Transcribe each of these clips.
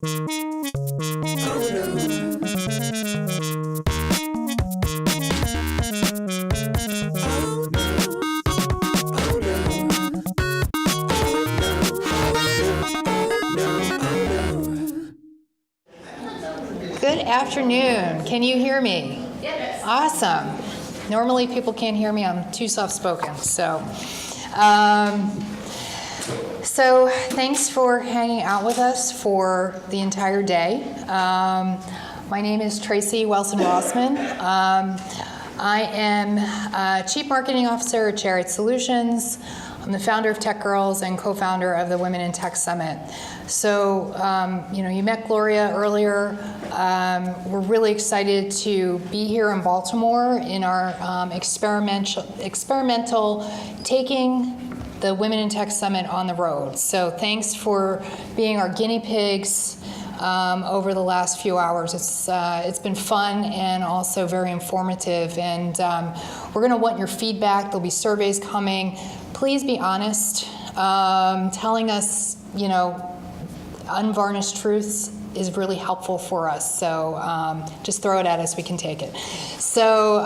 Good afternoon. Can you hear me? Yes. Awesome. Normally people can't hear me. I'm too soft-spoken. So thanks for hanging out with us for the entire day. My name is Tracey Welson-Rossman. I am Chief Marketing Officer at Chariot Solutions. I'm the founder of Tech Girls and co-founder of the Women in Tech Summit. So, you met Gloria earlier. We're really excited to be here in Baltimore in our experimental taking the Women in Tech Summit on the road. So thanks for being our guinea pigs over the last few hours. It's been fun and also very informative. And we're going to want your feedback. There'll be surveys coming. Please be honest. Telling us, unvarnished truths is really helpful for us. So just throw it at us, we can take it. So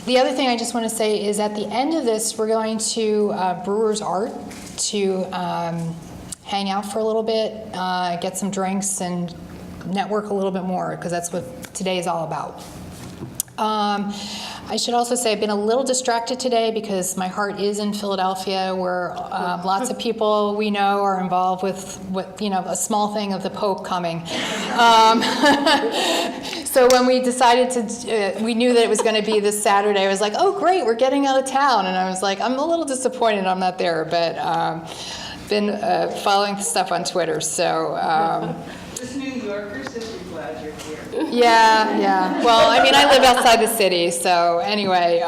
the other thing I just want to say is at the end of this, we're going to Brewer's Art to hang out for a little bit, get some drinks, and network a little bit more, because that's what today is all about. I should also say I've been a little distracted today because my heart is in Philadelphia, where lots of people we know are involved with a small thing of the Pope coming. So when we decided to, we knew that it was going to be this Saturday. I was like, oh great, we're getting out of town, and I was like, I'm a little disappointed I'm not there, but been following stuff on Twitter. So. This New Yorker says you're glad you're here. Yeah. Well, I mean, I live outside the city, so anyway.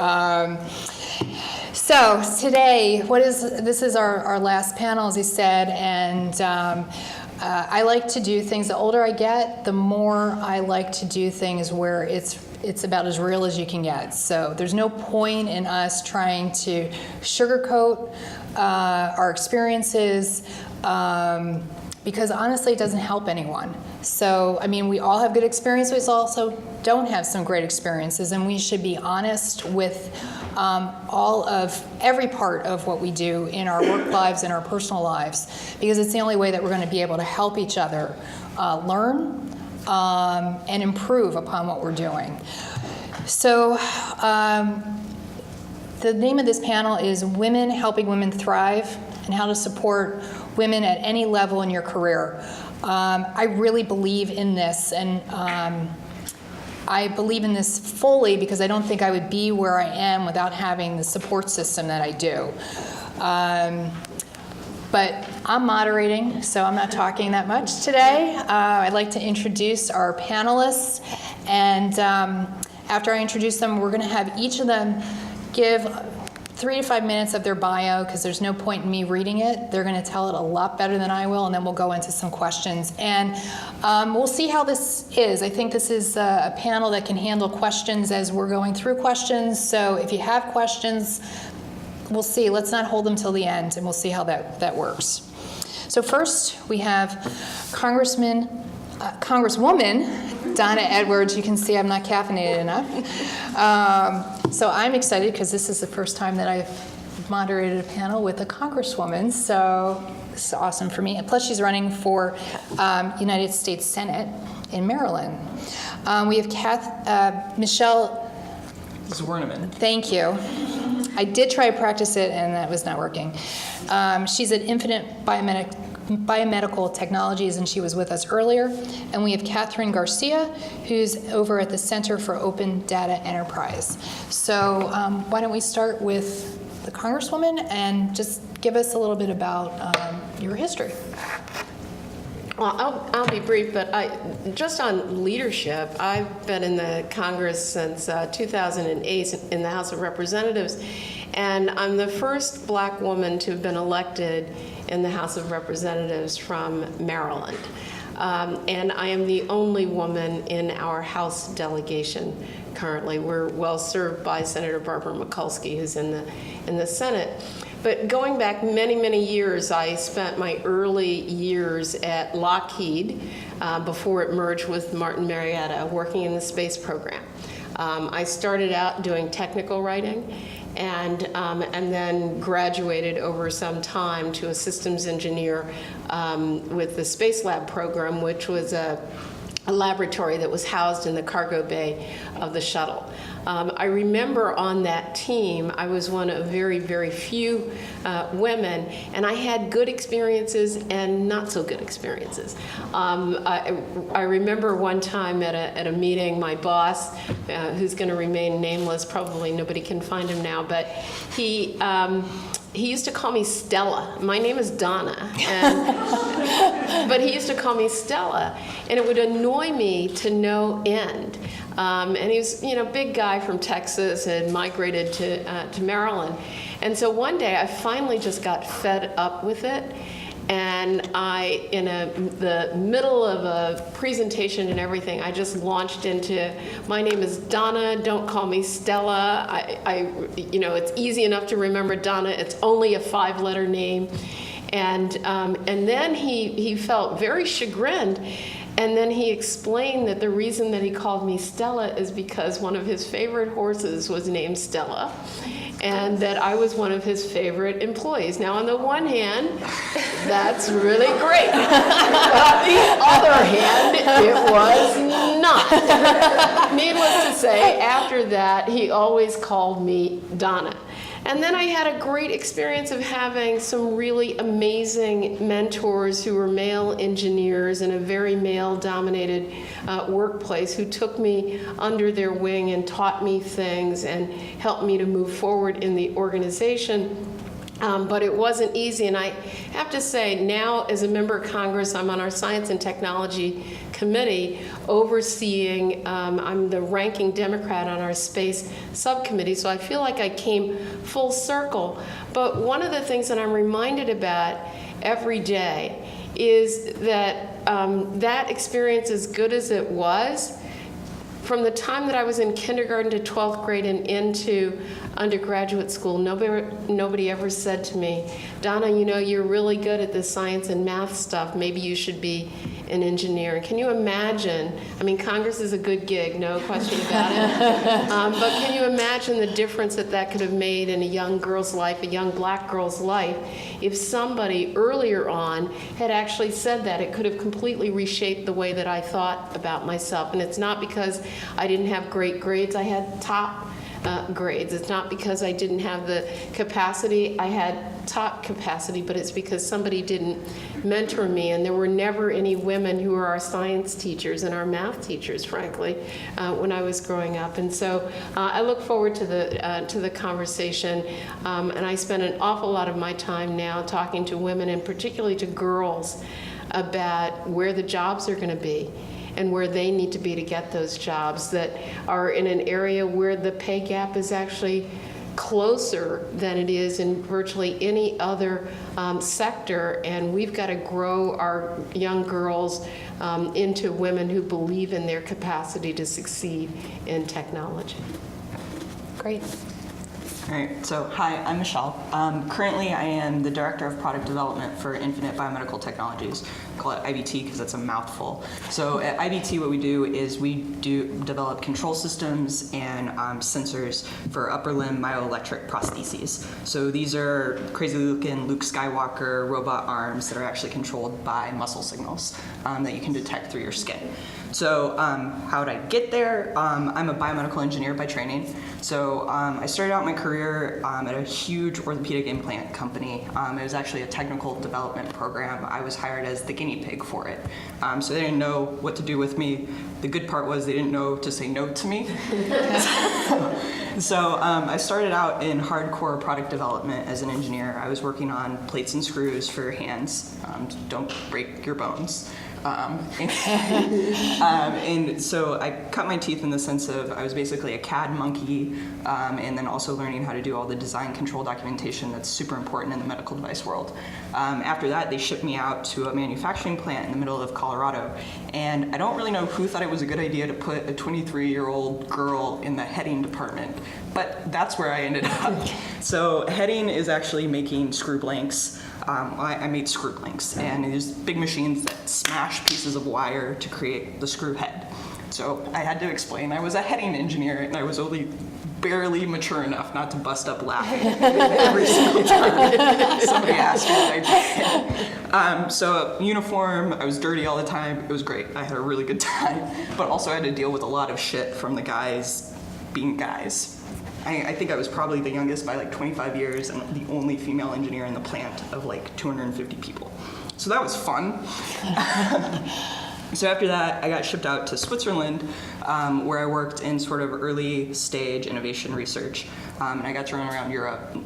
So today, this is our last panel, as he said, and I like to do things. The older I get, the more I like to do things where it's about as real as you can get. So there's no point in us trying to sugarcoat our experiences. Because honestly, it doesn't help anyone. So, I mean, we all have good experiences, we also don't have some great experiences, and we should be honest with every part of what we do in our work lives and our personal lives, because it's the only way that we're going to be able to help each other learn and improve upon what we're doing. So, the name of this panel is Women Helping Women Thrive and How to Support Women at Any Level in Your Career. I really believe in this, and I believe in this fully because I don't think I would be where I am without having the support system that I do. But I'm moderating, so I'm not talking that much today. I'd like to introduce our panelists, and after I introduce them, we're going to have each of them give 3 to 5 minutes of their bio, because there's no point in me reading it. They're going to tell it a lot better than I will, and then we'll go into some questions. And we'll see how this is. I think this is a panel that can handle questions as we're going through questions. So if you have questions, we'll see. Let's not hold them till the end, and we'll see how that works. So first, we have Congresswoman Donna Edwards. You can see I'm not caffeinated enough. So I'm excited because this is the first time that I've moderated a panel with a Congresswoman. So this is awesome for me. And plus, she's running for United States Senate in Maryland. We have Michelle Zwerneman. Thank you. I did try to practice it, and that was not working. She's at Infinite Biomedical Technologies, and she was with us earlier. And we have Katherine Garcia, who's over at the Center for Open Data Enterprise. So why don't we start with the Congresswoman and just give us a little bit about your history. Well, I'll be brief, but just on leadership, I've been in the Congress since 2008 in the House of Representatives, and I'm the first black woman to have been elected in the House of Representatives from Maryland. And I am the only woman in our House delegation currently. We're well served by Senator Barbara Mikulski, who's in the Senate. But going back many, many years, I spent my early years at Lockheed before it merged with Martin Marietta, working in the space program. I started out doing technical writing and then graduated over some time to a systems engineer with the Space Lab program, which was a laboratory that was housed in the cargo bay of the shuttle. I remember on that team, I was one of very, very few women, and I had good experiences and not so good experiences. I remember one time at a meeting, my boss, who's going to remain nameless, probably nobody can find him now, but he used to call me Stella. My name is Donna, but he used to call me Stella, and it would annoy me to no end. And he was, big guy from Texas, had migrated to Maryland. And so one day I finally just got fed up with it. And I, in the middle of a presentation and everything, I just launched into, my name is Donna, don't call me Stella. It's easy enough to remember Donna, it's only a 5-letter name. And then he felt very chagrined. And then he explained that the reason that he called me Stella is because one of his favorite horses was named Stella, and that I was one of his favorite employees. Now, on the one hand, that's really great. On the other hand, it was not. Needless to say, after that, he always called me Donna. And then I had a great experience of having some really amazing mentors who were male engineers in a very male-dominated workplace who took me under their wing and taught me things and helped me to move forward in the organization. But it wasn't easy, and I have to say, now as a member of Congress, I'm on our Science and Technology Committee overseeing, I'm the ranking Democrat on our Space Subcommittee, so I feel like I came full circle. But one of the things that I'm reminded about every day is that that experience, as good as it was, from the time that I was in kindergarten to 12th grade and into undergraduate school, nobody ever said to me, Donna, you're really good at this science and math stuff. Maybe you should be an engineer. Can you imagine? I mean, Congress is a good gig, no question about it. But can you imagine the difference that could have made in a young girl's life, a young black girl's life, if somebody earlier on had actually said that? It could have completely reshaped the way that I thought about myself. And it's not because I didn't have great grades. I had top grades. It's not because I didn't have the capacity. I had top capacity, but it's because somebody didn't mentor me, and there were never any women who were our science teachers and our math teachers, frankly, when I was growing up. And so I look forward to the conversation, and I spend an awful lot of my time now talking to women, and particularly to girls, about where the jobs are going to be and where they need to be to get those jobs that are in an area where the pay gap is actually closer than it is in virtually any other sector. And we've got to grow our young girls into women who believe in their capacity to succeed in technology. Great. All right, so hi, I'm Michelle. Currently, I am the Director of Product Development for Infinite Biomedical Technologies. I call it IBT because it's a mouthful. So at IBT, what we do is we develop control systems and sensors for upper limb myoelectric prostheses. So these are crazy-looking Luke Skywalker robot arms that are actually controlled by muscle signals that you can detect through your skin. So how did I get there? I'm a biomedical engineer by training. So I started out my career at a huge orthopedic implant company. It was actually a technical development program. I was hired as the guinea pig for it. So they didn't know what to do with me. The good part was they didn't know to say no to me. So I started out in hardcore product development as an engineer. I was working on plates and screws for your hands. Don't break your bones. And so I cut my teeth in the sense of I was basically a CAD monkey, and then also learning how to do all the design control documentation that's super important in the medical device world. After that, they shipped me out to a manufacturing plant in the middle of Colorado. And I don't really know who thought it was a good idea to put a 23-year-old girl in the heading department, but that's where I ended up. So heading is actually making screw blanks. I made screw blanks, and there's big machines that smash pieces of wire to create the screw head. So I had to explain I was a heading engineer, and I was only barely mature enough not to bust up laughing every single time somebody asked me what I did. So uniform, I was dirty all the time. It was great. I had a really good time, but also I had to deal with a lot of shit from the guys being guys. I think I was probably the youngest by like 25 years and the only female engineer in the plant of like 250 people. So that was fun. So after that, I got shipped out to Switzerland, where I worked in sort of early stage innovation research. And I got to run around Europe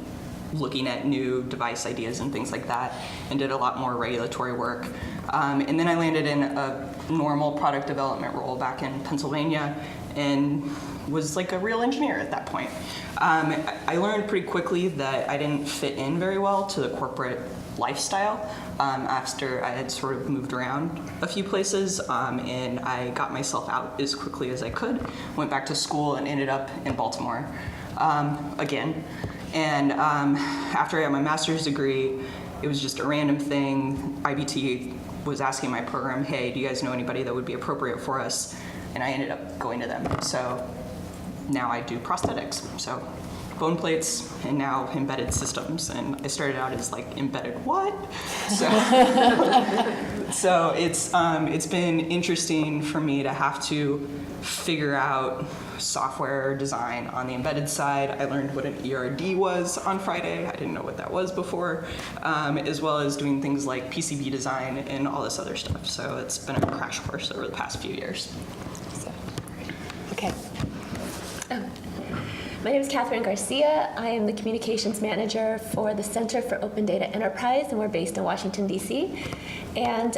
looking at new device ideas and things like that, and did a lot more regulatory work. And then I landed in a normal product development role back in Pennsylvania, and was like a real engineer at that point. I learned pretty quickly that I didn't fit in very well to the corporate lifestyle after I had sort of moved around a few places, and I got myself out as quickly as I could, went back to school and ended up in Baltimore again. And after I got my master's degree, it was just a random thing. IBT was asking my program, hey, do you guys know anybody that would be appropriate for us? And I ended up going to them. So now I do prosthetics. So bone plates and now embedded systems. And I started out as like embedded what? So it's been interesting for me to have to figure out software design on the embedded side. I learned what an ERD was on Friday. I didn't know what that was before, as well as doing things like PCB design and all this other stuff. So it's been a crash course over the past few years. Okay. My name is Katherine Garcia. I am the communications manager for the Center for Open Data Enterprise, and we're based in Washington, D.C. And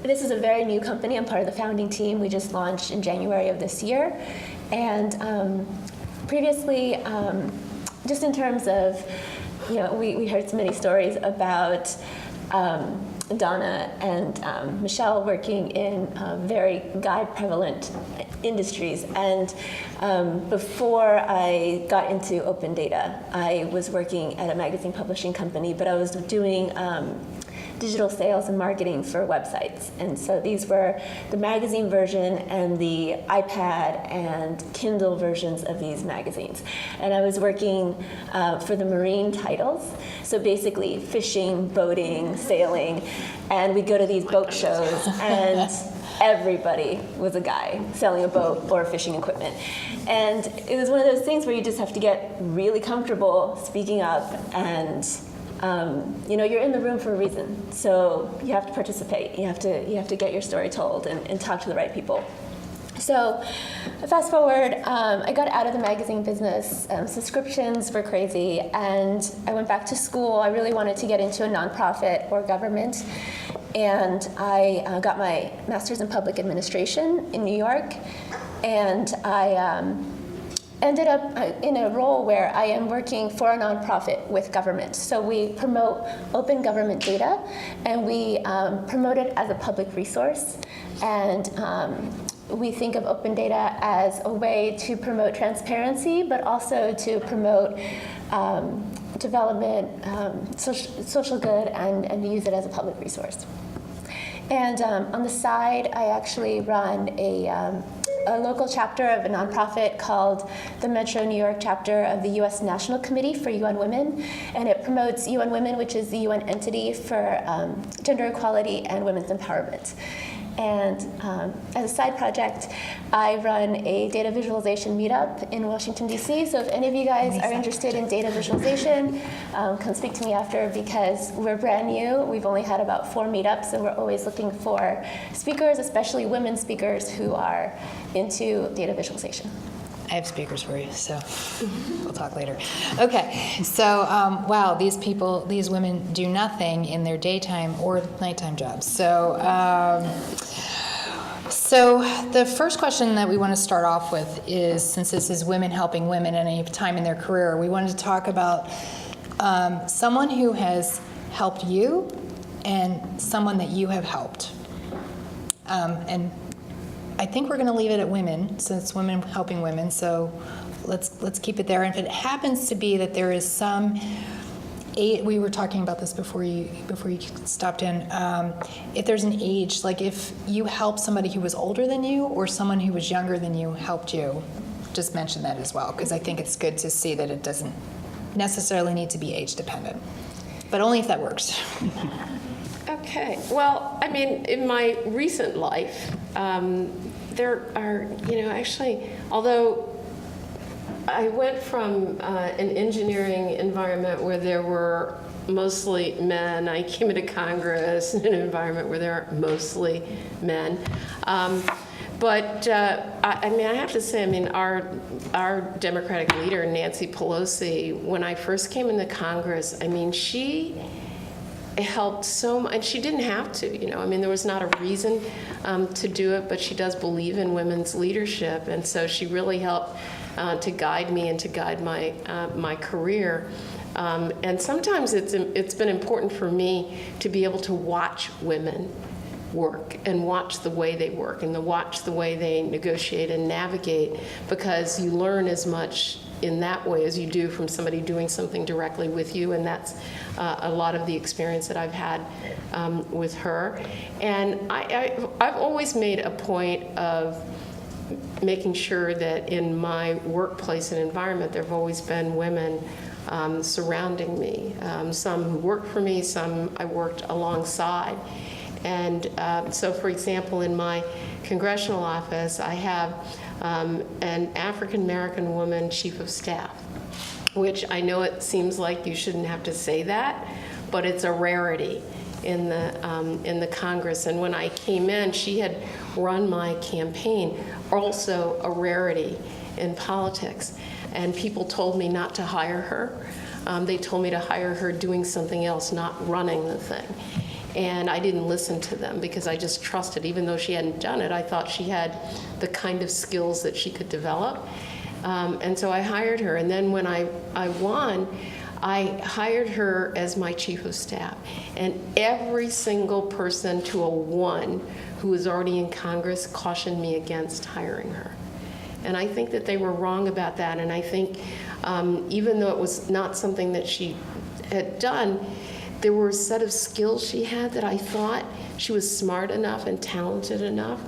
this is a very new company. I'm part of the founding team. We just launched in January of this year. And previously, just in terms of, we heard so many stories about Donna and Michelle working in very guy-prevalent industries. And before I got into open data, I was working at a magazine publishing company, but I was doing digital sales and marketing for websites. And so these were the magazine version and the iPad and Kindle versions of these magazines. And I was working for the marine titles. So basically fishing, boating, sailing, and we'd go to these boat shows and everybody was a guy selling a boat or fishing equipment. And it was one of those things where you just have to get really comfortable speaking up, and you're in the room for a reason, so you have to participate. You have to get your story told and talk to the right people. So fast forward, I got out of the magazine business. Subscriptions were crazy, and I went back to school. I really wanted to get into a nonprofit or government, and I got my master's in public administration in New York, and I ended up in a role where I am working for a nonprofit with government. So we promote open government data, and we promote it as a public resource. And we think of open data as a way to promote transparency, but also to promote development, social good, and use it as a public resource. And on the side, I actually run a local chapter of a nonprofit called the Metro New York chapter of the U.S. National Committee for UN Women, and it promotes UN Women, which is the UN entity for gender equality and women's empowerment. And as a side project, I run a data visualization meetup in Washington, D.C. So if any of you guys are interested in data visualization, come speak to me after, because we're brand new. We've only had about 4 meetups, and we're always looking for speakers, especially women speakers who are into data visualization. I have speakers for you, so we'll talk later. Okay, so wow, these women do nothing in their daytime or nighttime jobs. So the first question that we want to start off with is, since this is women helping women at any time in their career, we wanted to talk about someone who has helped you and someone that you have helped. And I think we're going to leave it at women, since women helping women. So let's keep it there. And if it happens to be that there is some, we were talking about this before you stopped in. If there's an age, like if you helped somebody who was older than you or someone who was younger than you helped you, just mention that as well, because I think it's good to see that it doesn't necessarily need to be age dependent, but only if that works. Okay. Well, I mean, in my recent life, there are, actually, although I went from an engineering environment where there were mostly men, I came into Congress in an environment where there are mostly men. But I have to say, our Democratic leader, Nancy Pelosi, when I first came into Congress, she helped so much, and she didn't have to, there was not a reason to do it, but she does believe in women's leadership, and so she really helped to guide me and to guide my career. And sometimes it's been important for me to be able to watch women work and watch the way they work and watch the way they negotiate and navigate, because you learn as much in that way as you do from somebody doing something directly with you, and that's a lot of the experience that I've had with her. And I've always made a point of making sure that in my workplace and environment there have always been women surrounding me, some who worked for me, some I worked alongside. And so, for example, in my congressional office, I have an African-American woman chief of staff, which I know it seems like you shouldn't have to say that, but it's a rarity in the Congress. And when I came in, she had run my campaign, also a rarity in politics. And people told me not to hire her. They told me to hire her doing something else, not running the thing. And I didn't listen to them because I just trusted, even though she hadn't done it, I thought she had the kind of skills that she could develop. And so I hired her. And then when I won, I hired her as my chief of staff. And every single person to a one who was already in Congress cautioned me against hiring her. And I think that they were wrong about that. And I think even though it was not something that she had done, there were a set of skills she had that I thought she was smart enough and talented enough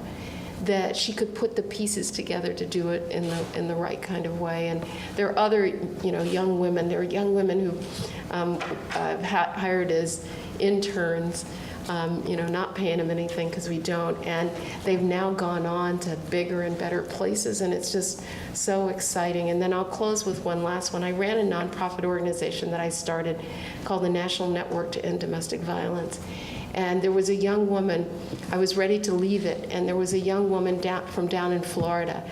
that she could put the pieces together to do it in the right kind of way. And there are other, young women. There are young women who I've hired as interns, not paying them anything because we don't. And they've now gone on to bigger and better places, and it's just so exciting. And then I'll close with one last one. I ran a nonprofit organization that I started called the National Network to End Domestic Violence. And there was a young woman, I was ready to leave it, and there was a young woman from down in Florida.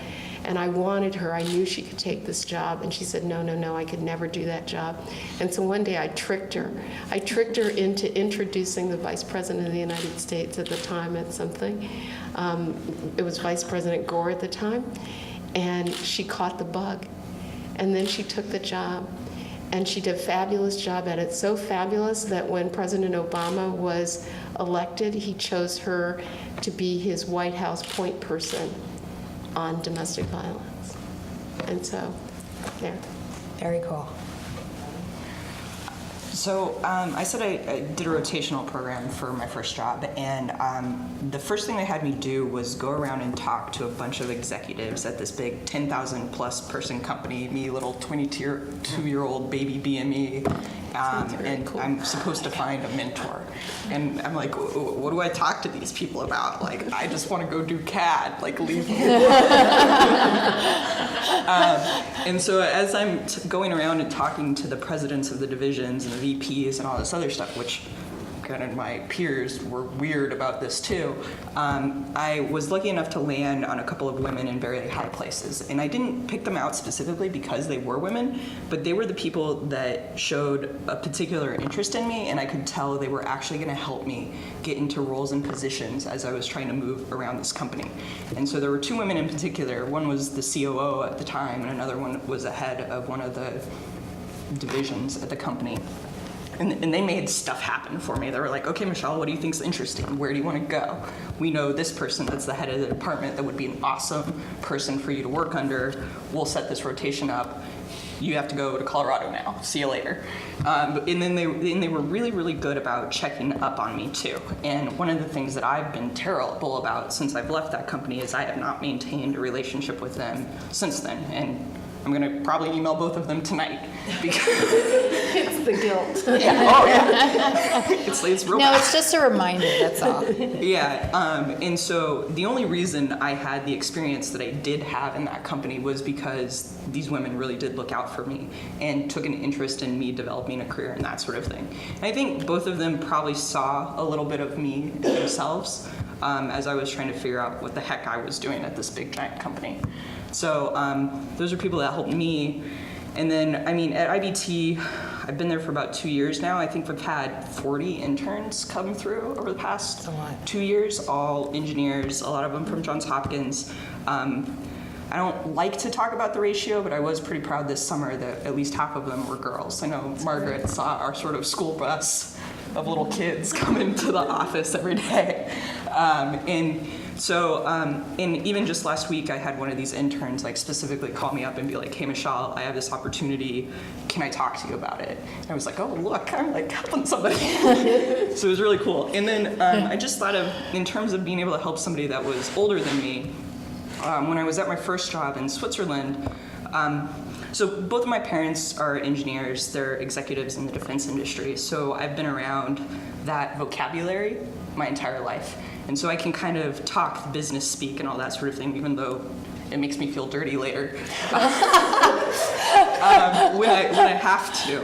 And I wanted her, I knew she could take this job. And she said, no, I could never do that job. And so one day I tricked her. I tricked her into introducing the Vice President of the United States at the time at something. It was Vice President Gore at the time. And she caught the bug. And then she took the job. And she did a fabulous job at it. So fabulous that when President Obama was elected, he chose her to be his White House point person on domestic violence. And so, there. Very cool. So I said I did a rotational program for my first job, and the first thing they had me do was go around and talk to a bunch of executives at this big 10,000 plus person company, me little 22-year-old baby BME, and cool. I'm supposed to find a mentor. And I'm like, what do I talk to these people about? Like, I just want to go do CAD, like leave me alone. And so as I'm going around and talking to the presidents of the divisions and the VPs and all this other stuff, which and my peers were weird about this too, I was lucky enough to land on a couple of women in very high places. And I didn't pick them out specifically because they were women, but they were the people that showed a particular interest in me, and I could tell they were actually going to help me get into roles and positions as I was trying to move around this company. And so there were two women in particular. One was the COO at the time, and another one was the head of one of the divisions at the company. And they made stuff happen for me. They were like, okay, Michelle, what do you think's interesting? Where do you want to go? We know this person that's the head of the department that would be an awesome person for you to work under. We'll set this rotation up. You have to go to Colorado now. See you later. And then they were really, really good about checking up on me too. And one of the things that I've been terrible about since I've left that company is I have not maintained a relationship with them since then. And I'm going to probably email both of them tonight. Because It's the guilt. yeah, oh yeah. It's real No, bad. it's just a reminder, that's all. Yeah, and so the only reason I had the experience that I did have in that company was because these women really did look out for me and took an interest in me developing a career and that sort of thing. And I think both of them probably saw a little bit of me themselves as I was trying to figure out what the heck I was doing at this big giant company. So those are people that helped me. And then, I mean, at IBT, I've been there for about 2 years now. I think we've had 40 interns come through over the past 2 years, all engineers, a lot of them from Johns Hopkins. I don't like to talk about the ratio, but I was pretty proud this summer that at least half of them were girls. I know Margaret saw our sort of school bus of little kids come into the office every day. And even just last week, I had one of these interns like specifically call me up and be like, hey, Michelle, I have this opportunity. Can I talk to you about it? And I was like, oh, look, I'm like helping somebody. So it was really cool. And then I just thought of, in terms of being able to help somebody that was older than me, when I was at my first job in Switzerland, so both of my parents are engineers. They're executives in the defense industry. So I've been around that vocabulary my entire life. And so I can kind of talk business speak and all that sort of thing, even though it makes me feel dirty later when I have to.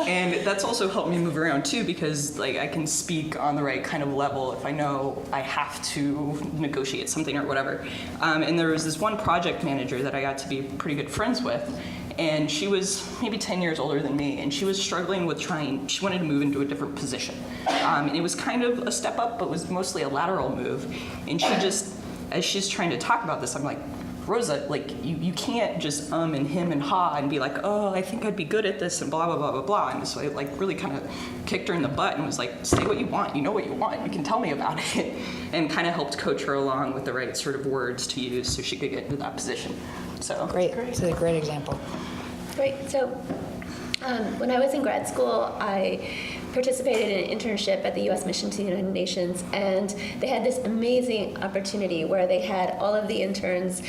And that's also helped me move around too, because like I can speak on the right kind of level if I know I have to negotiate something or whatever. And there was this one project manager that I got to be pretty good friends with. And she was maybe 10 years older than me, and she was struggling with she wanted to move into a different position. And it was kind of a step up, but was mostly a lateral move. And she just, as she's trying to talk about this, I'm like, Rosa, like, you can't just and him and ha and be like, oh, I think I'd be good at this and blah, blah, blah, blah, blah. And so I like really kind of kicked her in the butt and was like, say what you want. You know what you want. You can tell me about it. And kind of helped coach her along with the right sort of words to use so she could get into that position. So Great, it's a great example. Great. So when I was in grad school, I participated in an internship at the U.S. Mission to the United Nations, and they had this amazing opportunity where they had all of the interns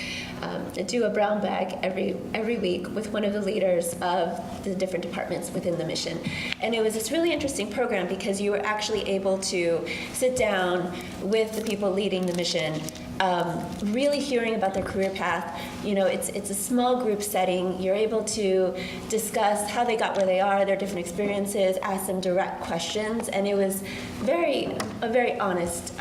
do a brown bag every week with one of the leaders of the different departments within the mission. And it was this really interesting program because you were actually able to sit down with the people leading the mission, really hearing about their career path. You know, it's a small group setting. You're able to discuss how they got where they are, their different experiences, ask them direct questions, and it was a very honest,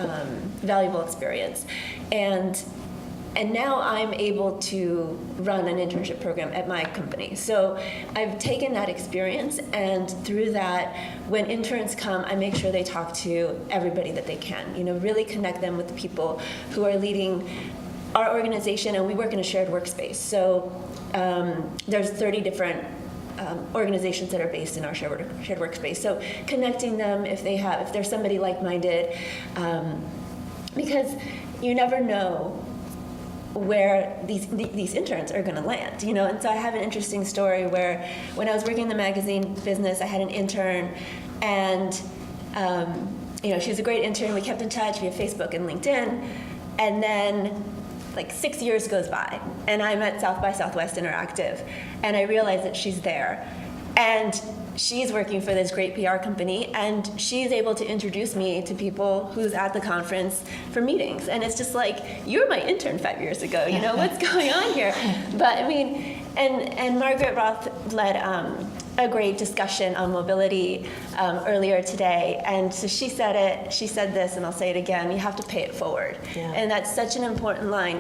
valuable experience. And now I'm able to run an internship program at my company. So I've taken that experience, and through that, when interns come, I make sure they talk to everybody that they can. You know, really connect them with the people who are leading our organization, and we work in a shared workspace. So there's 30 different organizations that are based in our shared workspace. So connecting them if they're somebody like-minded, because you never know where these interns are going to land, you know. And so I have an interesting story where when I was working in the magazine business, I had an intern, and you know, she was a great intern. We kept in touch via Facebook and LinkedIn, and then like 6 years goes by, and I'm at South by Southwest Interactive, and I realize that she's there, and she's working for this great PR company, and she's able to introduce me to people who's at the conference for meetings. And it's just like, you were my intern 5 years ago, you know, what's going on here? But I mean, and Margaret Roth led a great discussion on mobility earlier today, and so she said this, and I'll say it again, you have to pay it forward. Yeah. And that's such an important line,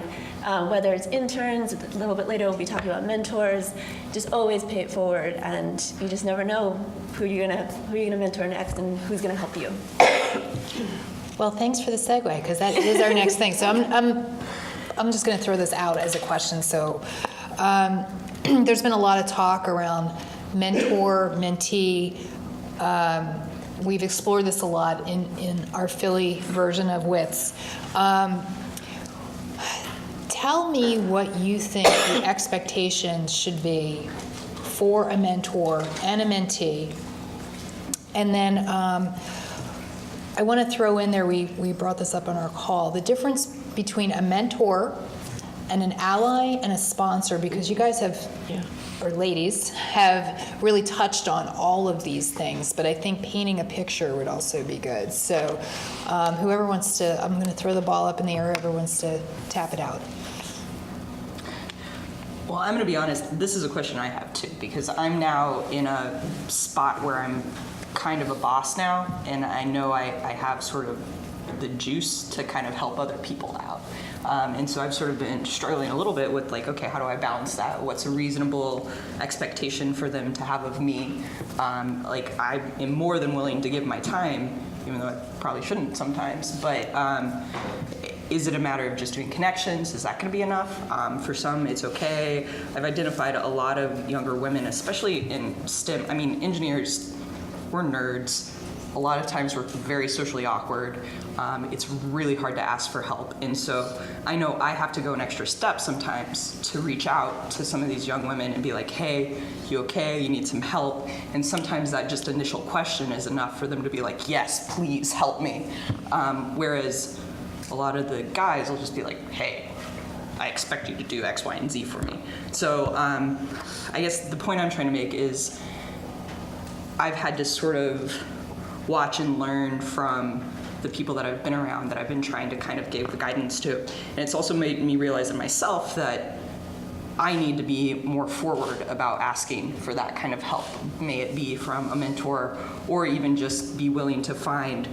whether it's interns, a little bit later we'll be talking about mentors, just always pay it forward, and you just never know who you're gonna mentor next and who's gonna help you. Well, thanks for the segue, because that is our next thing. So I'm just going to throw this out as a question. So there's been a lot of talk around mentor, mentee. We've explored this a lot in our Philly version of WITS. Tell me what you think the expectations should be for a mentor and a mentee. And then I want to throw in there, we brought this up on our call, the difference between a mentor and an ally and a sponsor, because you guys have, or ladies, have really touched on all of these things, but I think painting a picture would also be good. So whoever wants to, I'm going to throw the ball up in the air, whoever wants to tap it out. Well, I'm going to be honest, this is a question I have too, because I'm now in a spot where I'm kind of a boss now, and I know I have sort of the juice to kind of help other people out. And so I've sort of been struggling a little bit with like, okay, how do I balance that? What's a reasonable expectation for them to have of me? Like I am more than willing to give my time, even though I probably shouldn't sometimes, but is it a matter of just doing connections? Is that going to be enough? For some, it's okay. I've identified a lot of younger women, especially in STEM. I mean, engineers, we're nerds. A lot of times we're very socially awkward. It's really hard to ask for help. And so I know I have to go an extra step sometimes to reach out to some of these young women and be like, hey, you okay? You need some help? And sometimes that just initial question is enough for them to be like, yes, please help me. Whereas a lot of the guys will just be like, hey, I expect you to do X, Y, and Z for me. So I guess the point I'm trying to make is I've had to sort of watch and learn from the people that I've been around, that I've been trying to kind of give the guidance to. And it's also made me realize in myself that I need to be more forward about asking for that kind of help, may it be from a mentor or even just be willing to find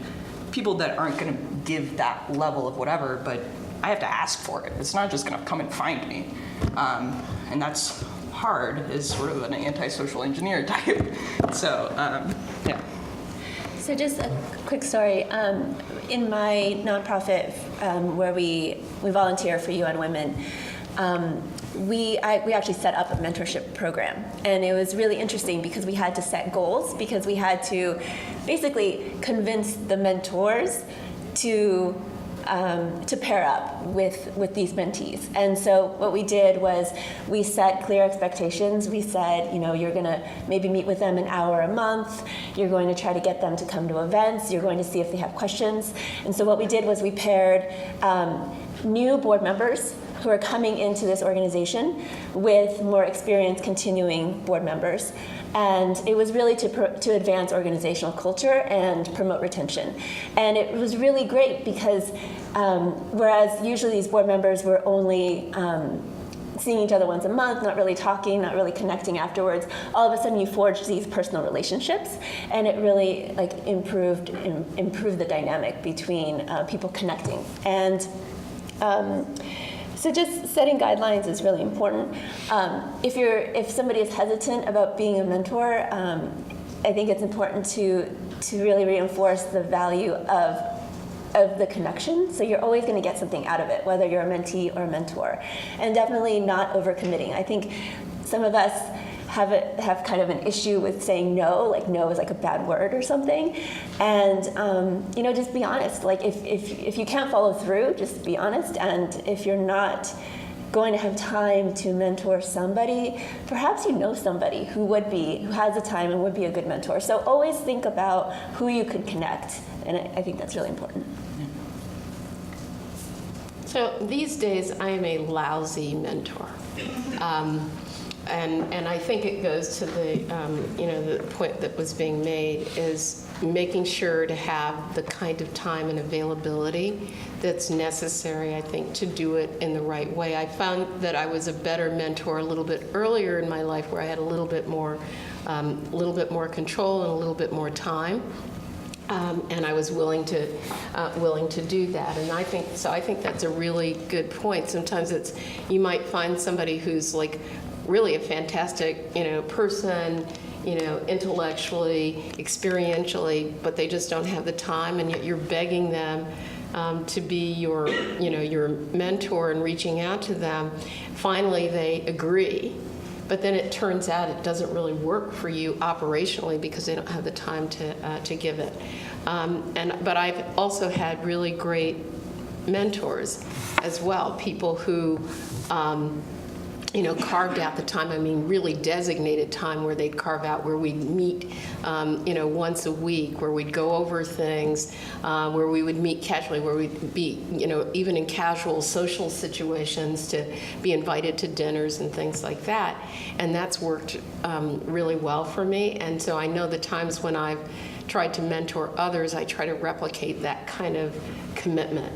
people that aren't going to give that level of whatever, but I have to ask for it. It's not just going to come and find me. And that's hard, is sort of an antisocial engineer type. So, yeah. So just a quick story. In my nonprofit where we volunteer for UN Women, we actually set up a mentorship program, and it was really interesting because we had to set goals, because we had to basically convince the mentors to pair up with these mentees. And so what we did was we set clear expectations. We said, you know, you're going to maybe meet with them an hour a month. You're going to try to get them to come to events. You're going to see if they have questions. And so what we did was we paired new board members who are coming into this organization with more experienced continuing board members. And it was really to advance organizational culture and promote retention. And it was really great because whereas usually these board members were only seeing each other once a month, not really talking, not really connecting afterwards, all of a sudden you forged these personal relationships, and it really like improved the dynamic between people connecting. And so just setting guidelines is really important. If somebody is hesitant about being a mentor, I think it's important to really reinforce the value of the connection. So you're always going to get something out of it, whether you're a mentee or a mentor, and definitely not overcommitting. I think some of us have kind of an issue with saying no, like no is like a bad word or something. And you know, just be honest. Like if you can't follow through, just be honest. And if you're not going to have time to mentor somebody, perhaps you know somebody who has the time and would be a good mentor. So always think about who you could connect, and I think that's really important. So these days, I am a lousy mentor. And I think it goes to the point that was being made is making sure to have the kind of time and availability that's necessary, I think, to do it in the right way. I found that I was a better mentor a little bit earlier in my life, where I had a little bit more a little bit more control and a little bit more time. And I was willing to do that, and I think that's a really good point. Sometimes you might find somebody who's like really a fantastic person, intellectually, experientially, but they just don't have the time, and yet you're begging them to be your mentor and reaching out to them. Finally, they agree. But then it turns out it doesn't really work for you operationally because they don't have the time to give it. But I've also had really great mentors as well, people who carved out the time, really designated time where they'd carve out where we'd meet, once a week, where we'd go over things, where we would meet casually, where we'd be, even in casual social situations to be invited to dinners and things like that. And that's worked really well for me. And so I know the times when I've tried to mentor others, I try to replicate that kind of commitment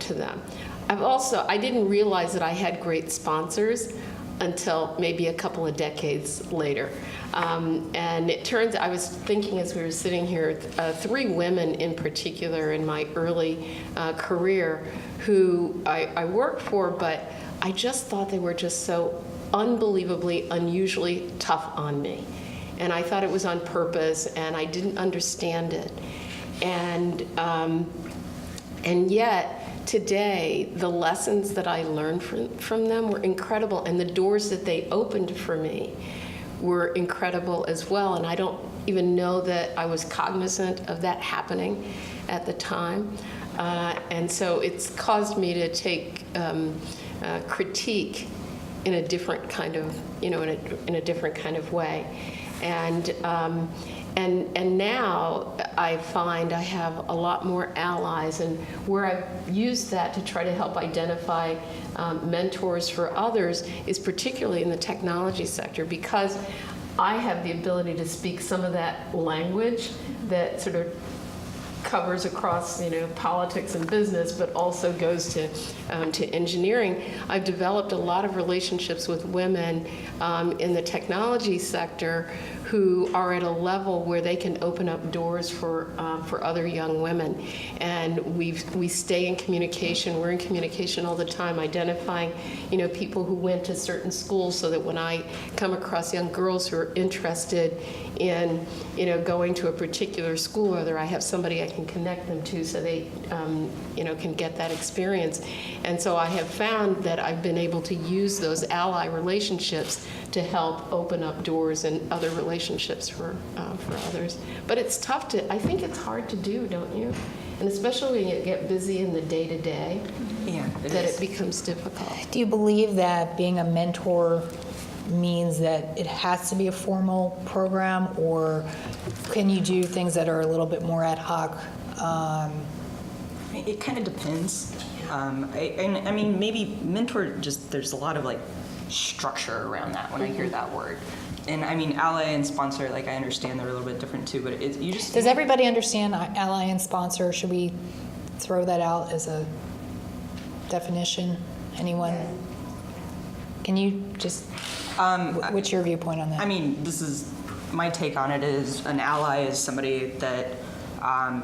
to them. I didn't realize that I had great sponsors until maybe a couple of decades later. And it turns, I was thinking as we were sitting here, 3 women in particular in my early career who I worked for, but I just thought they were just so unbelievably, unusually tough on me. And I thought it was on purpose, and I didn't understand it. And yet, today, the lessons that I learned from them were incredible, and the doors that they opened for me were incredible as well. And I don't even know that I was cognizant of that happening at the time. And so it's caused me to take critique in a different kind of, in a different kind of way. And now I find I have a lot more allies, and where I've used that to try to help identify mentors for others is particularly in the technology sector, because I have the ability to speak some of that language that sort of covers across politics and business, but also goes to engineering. I've developed a lot of relationships with women in the technology sector who are at a level where they can open up doors for other young women. And we stay in communication. We're in communication all the time, identifying people who went to certain schools, so that when I come across young girls who are interested in going to a particular school, whether I have somebody I can connect them to so they can get that experience. And so I have found that I've been able to use those ally relationships to help open up doors and other relationships for others. But it's tough I think it's hard to do, don't you? And especially when you get busy in the day-to-day, it becomes difficult. Do you believe that being a mentor means that it has to be a formal program, or can you do things that are a little bit more ad hoc? It kind of depends. Maybe mentor, just there's a lot of structure around that when I hear that word. And ally and sponsor, I understand they're a little bit different too, but you just... Does everybody understand ally and sponsor? Should we throw that out as a definition? Anyone? Can you just... what's your viewpoint on that? This is my take on it. Is an ally is somebody that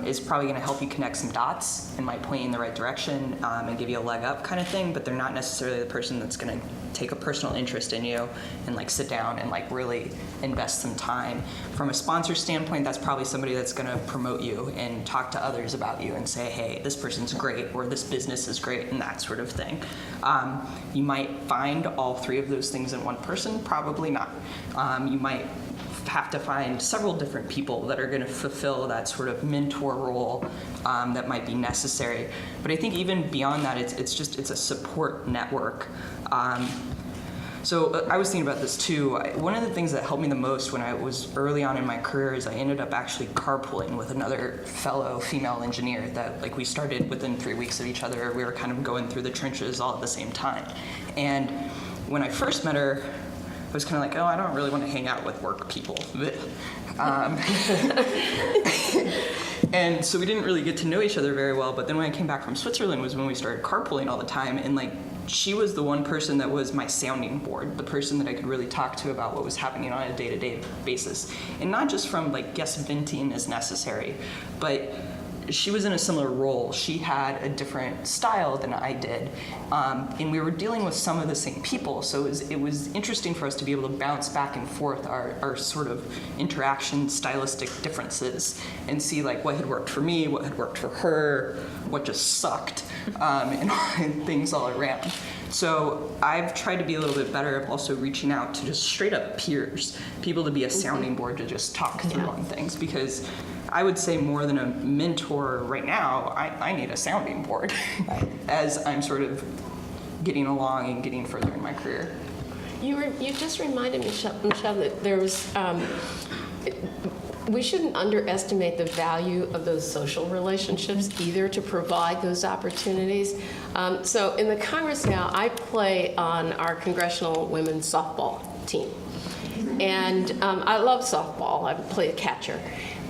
is probably going to help you connect some dots and might point you in the right direction and give you a leg up kind of thing, but they're not necessarily the person that's going to take a personal interest in you and sit down and really invest some time. From a sponsor standpoint, that's probably somebody that's going to promote you and talk to others about you and say, hey, this person's great, or this business is great, and that sort of thing. You might find all 3 of those things in one person, probably not. You might have to find several different people that are going to fulfill that sort of mentor role that might be necessary. But I think even beyond that, it's a support network. So I was thinking about this too. One of the things that helped me the most when I was early on in my career is I ended up actually carpooling with another fellow female engineer that we started within 3 weeks of each other. We were kind of going through the trenches all at the same time. And when I first met her, I was kind of I don't really want to hang out with work people. And so we didn't really get to know each other very well, but then when I came back from Switzerland was when we started carpooling all the time, and like she was the one person that was my sounding board, the person that I could really talk to about what was happening on a day-to-day basis. And not just from like yes, venting as necessary, but she was in a similar role. She had a different style than I did, and we were dealing with some of the same people, so it was interesting for us to be able to bounce back and forth our sort of interaction stylistic differences and see like what had worked for me, what had worked for her, what just sucked, and things all around. So I've tried to be a little bit better of also reaching out to just straight up peers, people to be a sounding board to just talk through on things, because I would say more than a mentor right now, I need a sounding board as I'm sort of getting along and getting further in my career. You just reminded me, Michelle, that there was, we shouldn't underestimate the value of those social relationships either, to provide those opportunities. So in the Congress now, I play on our Congressional Women's Softball team. And I love softball. I play catcher.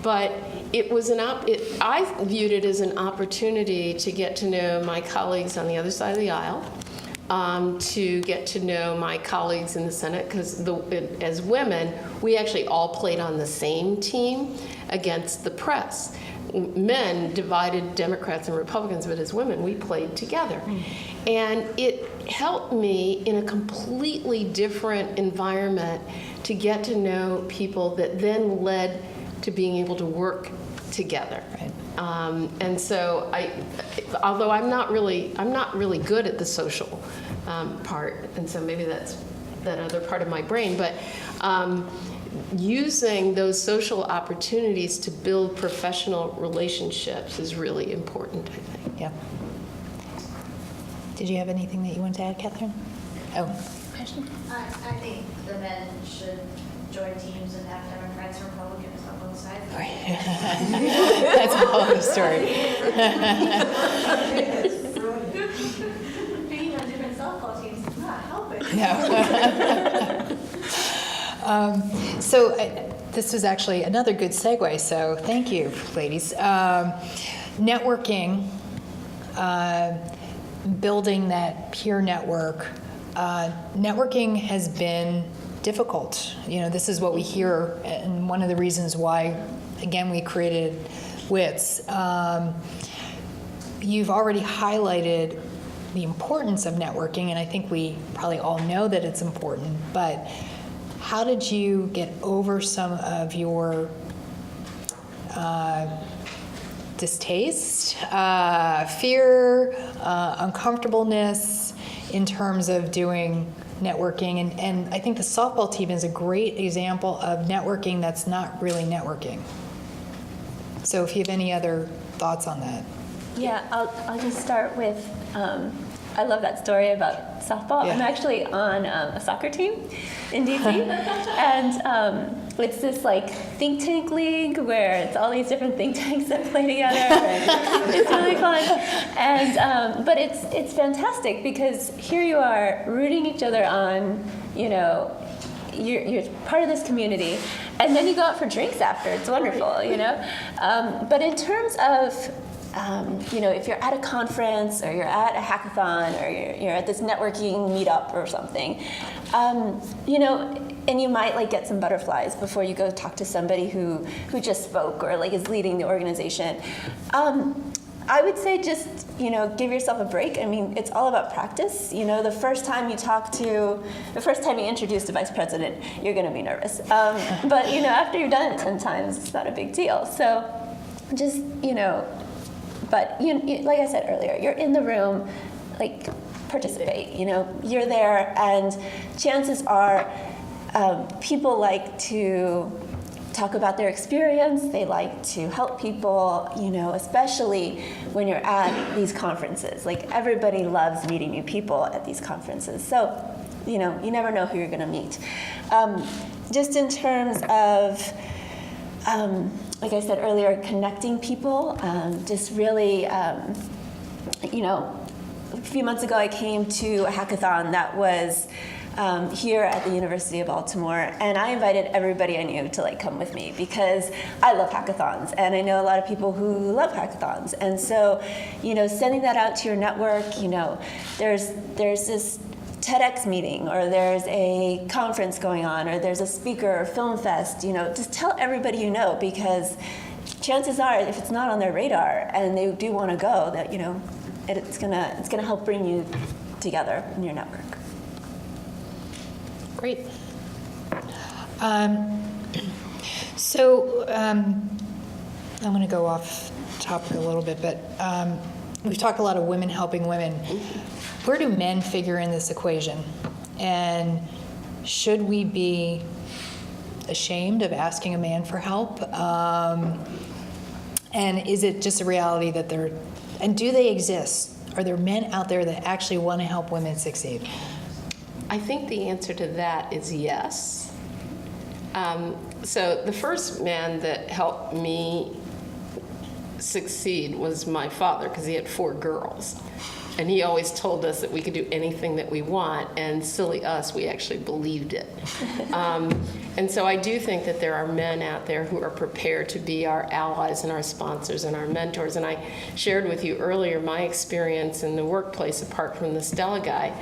But it was I viewed it as an opportunity to get to know my colleagues on the other side of the aisle, to get to know my colleagues in the Senate, because as women, we actually all played on the same team against the press. Men divided Democrats and Republicans, but as women, we played together. And it helped me in a completely different environment to get to know people that then led to being able to work together. Right. And so although I'm not really good at the social part, and so maybe that's that other part of my brain, but using those social opportunities to build professional relationships is really important, I think. Yeah. Did you have anything that you wanted to add, Katherine? Oh, question? I think the men should join teams and have Democrats and Republicans on both sides. That's a whole other story. Being on different softball teams is not helping. No. So this was actually another good segue, so thank you, ladies. Networking, building that peer network. Networking has been difficult. You know, this is what we hear, and one of the reasons why, again, we created WITS. You've already highlighted the importance of networking, and I think we probably all know that it's important, but how did you get over some of your distaste, fear, uncomfortableness in terms of doing networking? And I think the softball team is a great example of networking that's not really networking. So if you have any other thoughts on that. Yeah, I'll just start with, I love that story about softball. Yeah. I'm actually on a soccer team in DC, and it's this like think tank league where it's all these different think tanks that play together. It's really fun, and but it's fantastic because here you are rooting each other on. You know, you're part of this community, and then you go out for drinks after. It's wonderful, you know. But in terms of you know, if you're at a conference or you're at a hackathon or you're at this networking meetup or something, you know, and you might like get some butterflies before you go talk to somebody who just spoke or like is leading the organization. I would say just, you know, give yourself a break. I mean, it's all about practice. You know, the first time you introduce the vice president, you're going to be nervous. But, you know, after you've done it 10 times, it's not a big deal. So just, you know, but you, like I said earlier, you're in the room, like participate, you know, you're there, and chances are people like to talk about their experience, they like to help people, you know, especially when you're at these conferences. Like everybody loves meeting new people at these conferences. So, you know, you never know who you're gonna meet. Just in terms of, like I said earlier, connecting people, just really, you know, a few months ago I came to a hackathon that was here at the University of Baltimore, and I invited everybody I knew to like come with me because I love hackathons, and I know a lot of people who love hackathons, and so, sending that out to your network, there's this TEDx meeting, or there's a conference going on, or there's a speaker or film fest, just tell everybody you know, because chances are, if it's not on their radar and they do want to go, that it's gonna help bring you together in your network. Great. So I'm going to go off topic a little bit, but we've talked a lot of women helping women. Where do men figure in this equation? And should we be ashamed of asking a man for help? And is it just a reality that and do they exist? Are there men out there that actually want to help women succeed? I think the answer to that is yes. So the first man that helped me succeed was my father, because he had 4 girls. And he always told us that we could do anything that we want, and silly us, we actually believed it. And so I do think that there are men out there who are prepared to be our allies and our sponsors and our mentors. And I shared with you earlier my experience in the workplace, apart from the Stella guy.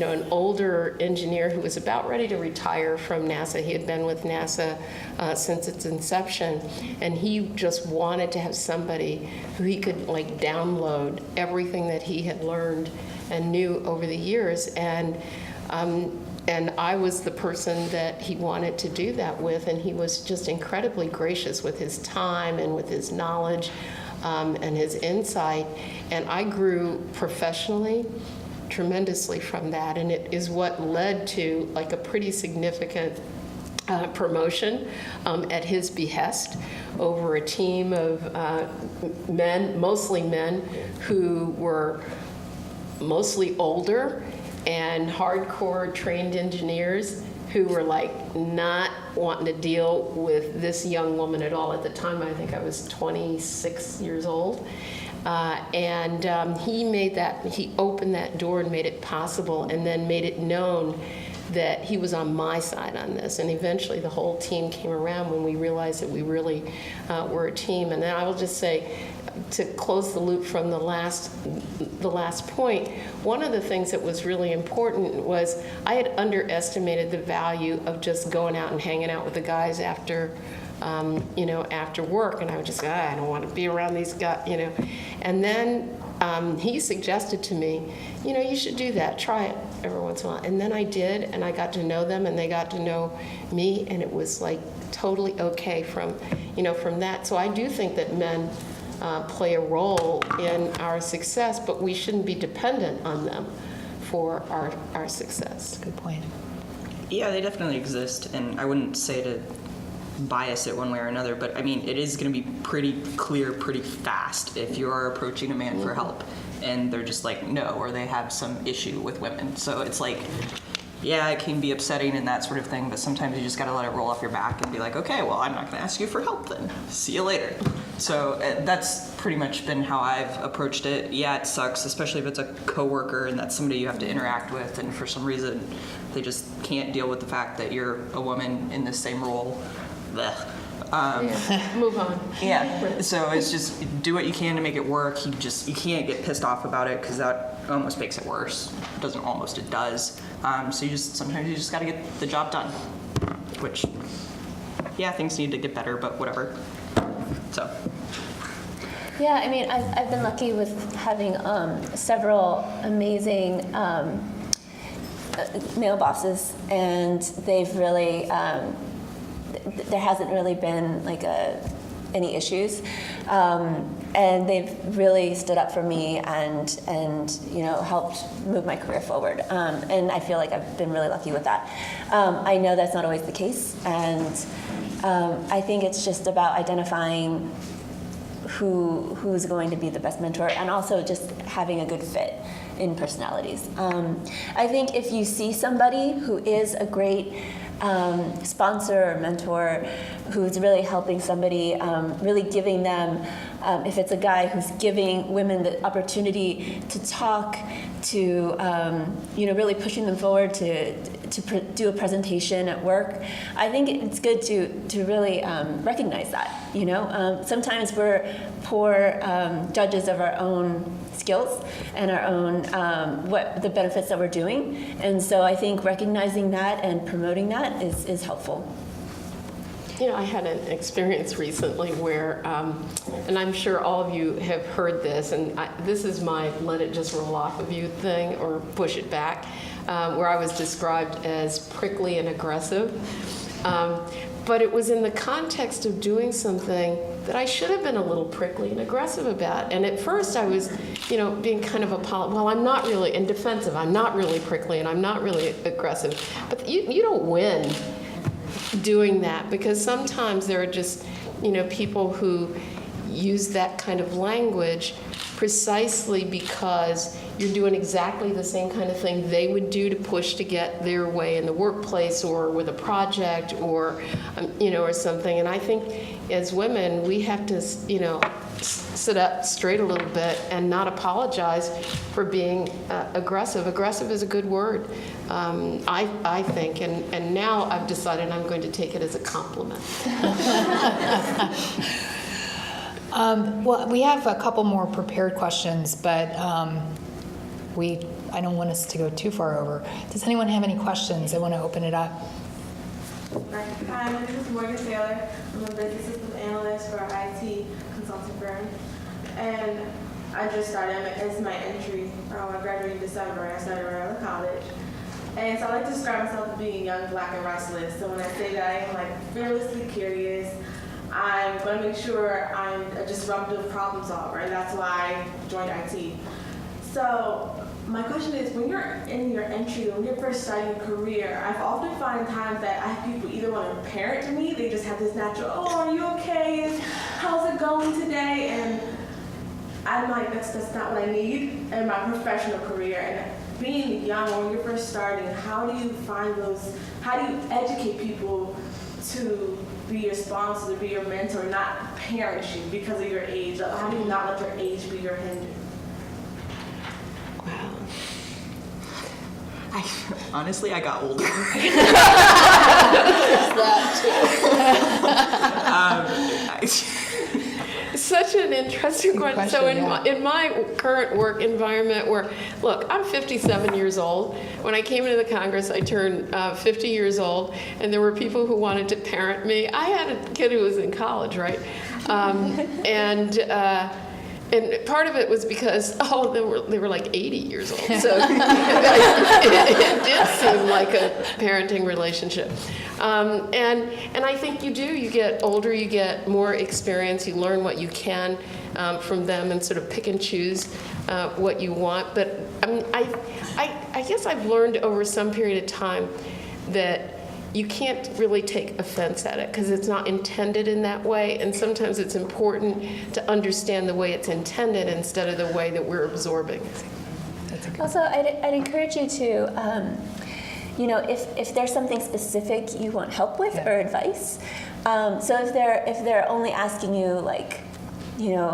An older engineer who was about ready to retire from NASA. He had been with NASA since its inception, and he just wanted to have somebody who he could download everything that he had learned and knew over the years. And I was the person that he wanted to do that with, and he was just incredibly gracious with his time and with his knowledge and his insight. And I grew professionally tremendously from that, and it is what led to a pretty significant promotion at his behest over a team of men, mostly men, who were mostly older and hardcore trained engineers who were not wanting to deal with this young woman at all. At the time, I think I was 26 years old. He opened that door and made it possible, and then made it known that he was on my side on this. And eventually the whole team came around when we realized that we really were a team. And then I will just say, to close the loop from the last point, one of the things that was really important was I had underestimated the value of just going out and hanging out with the guys after work, and I would just say, I don't want to be around these guys, And then he suggested to me, you should do that, try it every once in a while. And then I did, and I got to know them, and they got to know me, and it was totally okay from that. So I do think that men play a role in our success, but we shouldn't be dependent on them for our success. Good point. Yeah, they definitely exist, and I wouldn't say to bias it one way or another, but I mean, it is going to be pretty clear pretty fast if you are approaching a man for help and they're just no, or they have some issue with women. So it's yeah, it can be upsetting and that sort of thing, but sometimes you just got to let it roll off your back and be okay, well, I'm not going to ask you for help then. See you later. So that's pretty much been how I've approached it. Yeah, it sucks, especially if it's a coworker and that's somebody you have to interact with, and for some reason they just can't deal with the fact that you're a woman in the same role. Move on. Yeah, so it's just do what you can to make it work. You can't get pissed off about it, because that almost makes it worse. It doesn't almost, it does. So sometimes you just got to get the job done, which, yeah, things need to get better, but whatever. So. Yeah, I mean, I've been lucky with having several amazing male bosses, and they've really, there hasn't really been any issues, and they've really stood up for me and helped move my career forward, and I feel like I've been really lucky with that. I know that's not always the case, and I think it's just about identifying who's going to be the best mentor, and also just having a good fit in personalities. I think if you see somebody who is a great sponsor or mentor, who's really helping somebody, really giving them if it's a guy who's giving women the opportunity to talk, to really pushing them forward to do a presentation at work, I think it's good to really recognize that. Sometimes we're poor judges of our own skills and our own what the benefits that we're doing, and so I think recognizing that and promoting that is helpful. I had an experience recently where, and I'm sure all of you have heard this, and this is my let it just roll off of you thing, or push it back, where I was described as prickly and aggressive. But it was in the context of doing something that I should have been a little prickly and aggressive about. And at first I was, being kind of well, I'm not really, and defensive, I'm not really prickly and I'm not really aggressive. But you don't win doing that, because sometimes there are just, people who use that kind of language precisely because you're doing exactly the same kind of thing they would do to push to get their way in the workplace or with a project or, or something. And I think as women, we have to, sit up straight a little bit and not apologize for being aggressive. Aggressive is a good word, I think, and now I've decided I'm going to take it as a compliment. Well, we have a couple more prepared questions, but I don't want us to go too far over. Does anyone have any questions? I want to open it up. Hi, my name is Morgan Taylor. I'm a business systems analyst for our IT consulting firm. And I just started as my entry. I graduated in December. I started right out of college. And so I like to describe myself as being young, black, and restless. So when I say that I am fearlessly curious, I'm going to make sure I'm a disruptive problem solver. And that's why I joined IT. So my question is, when you're in your entry, when you're first starting your career, I've often found times that I have people either want to parent to me, they just have this natural, oh, are you okay? How's it going today? And I'm like, that's not what I need in my professional career. And being young, when you're first starting, how do you educate people to be your sponsor, to be your mentor, not parent you because of your age? How do you not let your age be your hindrance? Wow. Honestly, I got older. Such an interesting question. So in my current work environment where, look, I'm 57 years old. When I came into the Congress, I turned 50 years old, and there were people who wanted to parent me. I had a kid who was in college, right? And part of it was because, they were like 80 years old. So it did seem like a parenting relationship. And I think you get older, you get more experience, you learn what you can from them and sort of pick and choose what you want. But I guess I've learned over some period of time that you can't really take offense at it because it's not intended in that way, and sometimes it's important to understand the way it's intended instead of the way that we're absorbing. Also, I'd encourage you to, if there's something specific you want help with or advice. So if they're only asking you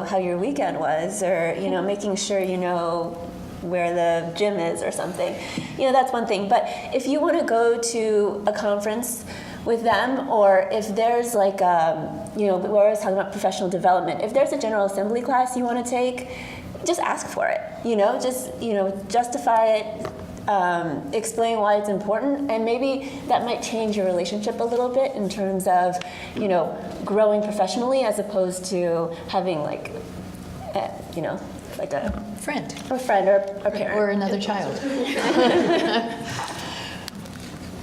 how your weekend was, or making sure you know where the gym is or something, that's one thing. But if you want to go to a conference with them, or if there's we're always talking about professional development, if there's a General Assembly class you want to take, just ask for it, justify it, explain why it's important, and maybe that might change your relationship a little bit in terms of, growing professionally as opposed to having a Friend. Or friend or a parent. Or another child.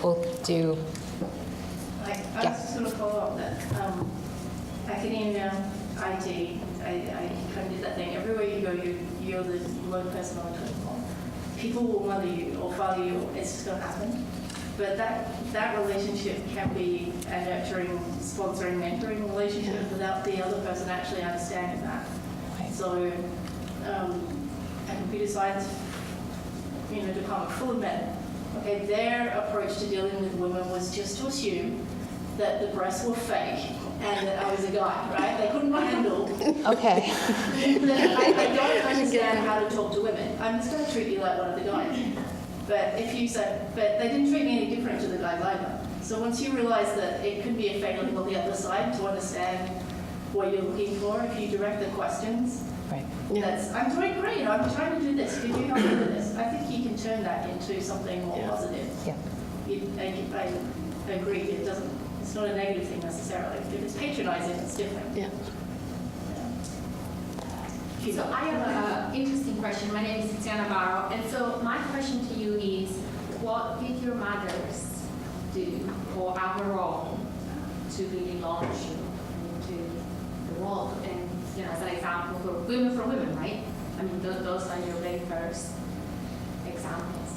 We'll do. I was just going to follow up that academia, IT, I kind of did that thing. Everywhere you go, you're the one person on the telephone. People will mother you or father you. It's just going to happen. But that relationship can be a nurturing, sponsoring, mentoring relationship without the other person actually understanding that. So. A computer science, department full of men. Their approach to dealing with women was just to assume that the breasts were fake and that I was a guy, right? They couldn't handle Okay. that I don't understand how to talk to women. I'm just going to treat you like one of the guys. But if you say, but they didn't treat me any different to the guys either. So once you realise that it could be a failing on the other side to understand what you're looking for, if you direct the questions, Right. that's, I'm doing great, I'm trying to do this, could you help me with this? I think you can turn that into something more positive. Yeah. I agree, it's not a negative thing necessarily. If it's patronizing, it's different. Yeah. So I have an interesting question. My name is Tiziana Barro, and so my question to you is, what did your mothers do or our role to really launch you into the world? And as an example for women, right? I mean, those are your very first examples.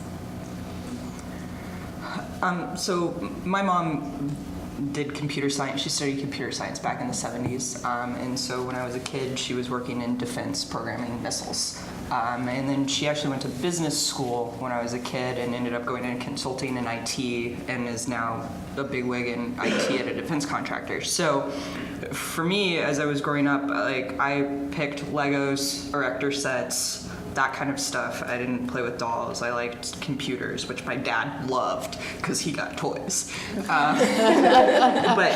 So my mom did computer science. She studied computer science back in the 70s. And so when I was a kid, she was working in defense programming missiles. And then she actually went to business school when I was a kid and ended up going into consulting in IT and is now a bigwig in IT at a defense contractor. So for me, as I was growing up, like I picked Legos, erector sets, that kind of stuff. I didn't play with dolls. I liked computers, which my dad loved because he got toys. But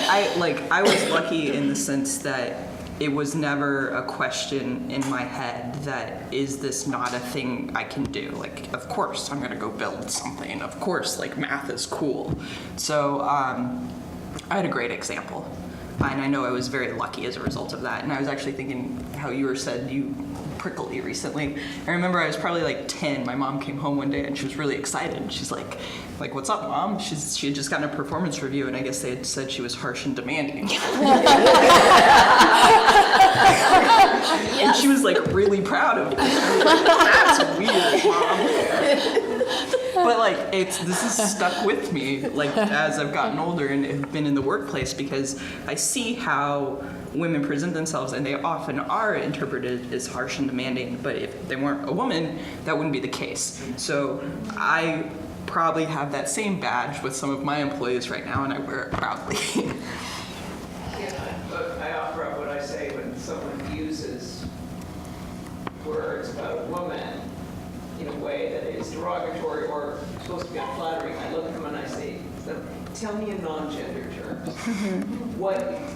I was lucky in the sense that it was never a question in my head that, is this not a thing I can do? Like, of course I'm gonna go build something. Of course, like, math is cool. So I had a great example. And I know I was very lucky as a result of that. And I was actually thinking how you said you prickly recently. I remember I was probably like 10. My mom came home one day and she was really excited. She's like, what's up, Mom? She had just gotten a performance review, and I guess they had said she was harsh and demanding. And she was like really proud of me. I was like, that's weird, Mom. But like, this has stuck with me, like, as I've gotten older and have been in the workplace, because I see how women present themselves, and they often are interpreted as harsh and demanding, but if they weren't a woman, that wouldn't be the case. So I probably have that same badge with some of my employees right now, and I wear it proudly. But I offer up what I say when someone uses words about a woman in a way that is derogatory or supposed to be unflattering. I look at them and I say, tell me in non-gender terms.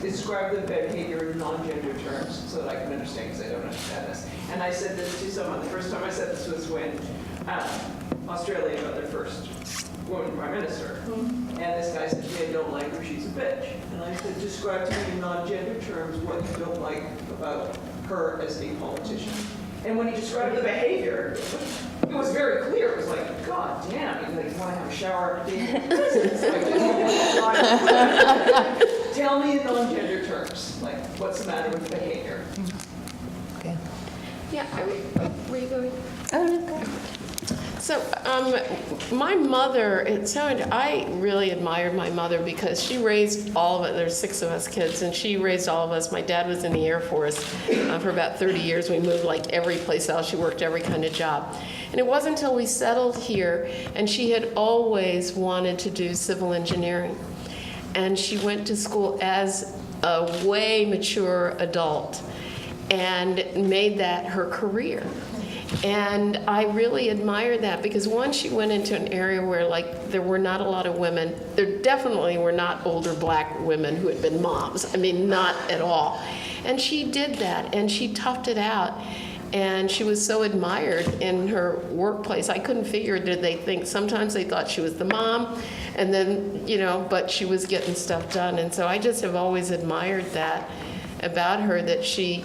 Describe the behavior in non-gender terms so that I can understand, because I don't understand this. And I said this to someone. The first time I said this was when Australia got their first woman prime minister. And this guy said to me, I don't like her, she's a bitch. And I said, describe to me in non-gender terms what you don't like about her as a politician. And when he described the behavior, it was very clear. It was like, God damn, you want to have a shower every day? Tell me in non-gender terms, like, what's the matter with behavior? Okay. Yeah, where are you going? Oh, no, go ahead. So, my mother, I really admired my mother because she raised all of us. There's 6 of us kids, and she raised all of us. My dad was in the Air Force for about 30 years. We moved like every place else. She worked every kind of job. And it wasn't until we settled here, and she had always wanted to do civil engineering. And she went to school as a way mature adult and made that her career. And I really admire that because, one, she went into an area where, like, there were not a lot of women. There definitely were not older black women who had been moms. I mean, not at all. And she did that, and she toughed it out. And she was so admired in her workplace. I couldn't figure, did they think, sometimes they thought she was the mom, and then, but she was getting stuff done. And so I just have always admired that about her, that she,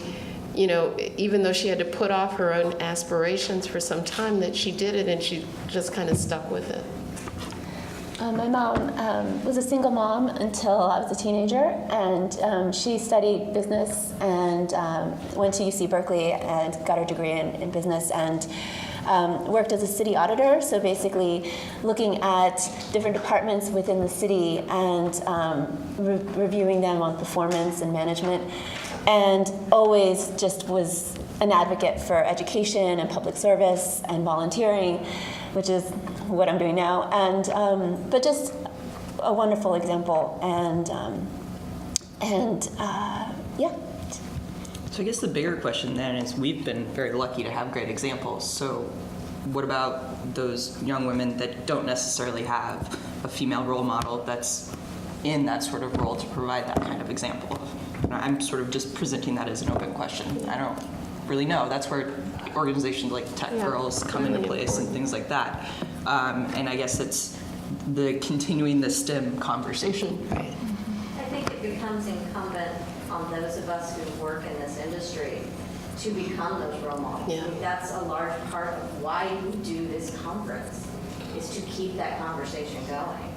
even though she had to put off her own aspirations for some time, that she did it and she just kind of stuck with it. My mom was a single mom until I was a teenager, and she studied business and went to UC Berkeley and got her degree in business, and worked as a city auditor, so basically looking at different departments within the city and reviewing them on performance and management, and always just was an advocate for education and public service and volunteering, which is what I'm doing now, and but just a wonderful example. And And yeah. So I guess the bigger question then is, we've been very lucky to have great examples. So what about those young women that don't necessarily have a female role model that's in that sort of role to provide that kind of example? I'm sort of just presenting that as an open question. I don't really know. That's where organizations like Tech Girls come into place and things like that. And I guess it's the continuing the STEM conversation. Right. I think it becomes incumbent on those of us who work in this industry to become those role models. Yeah. I think that's a large part of why we do this conference, is to keep that conversation going.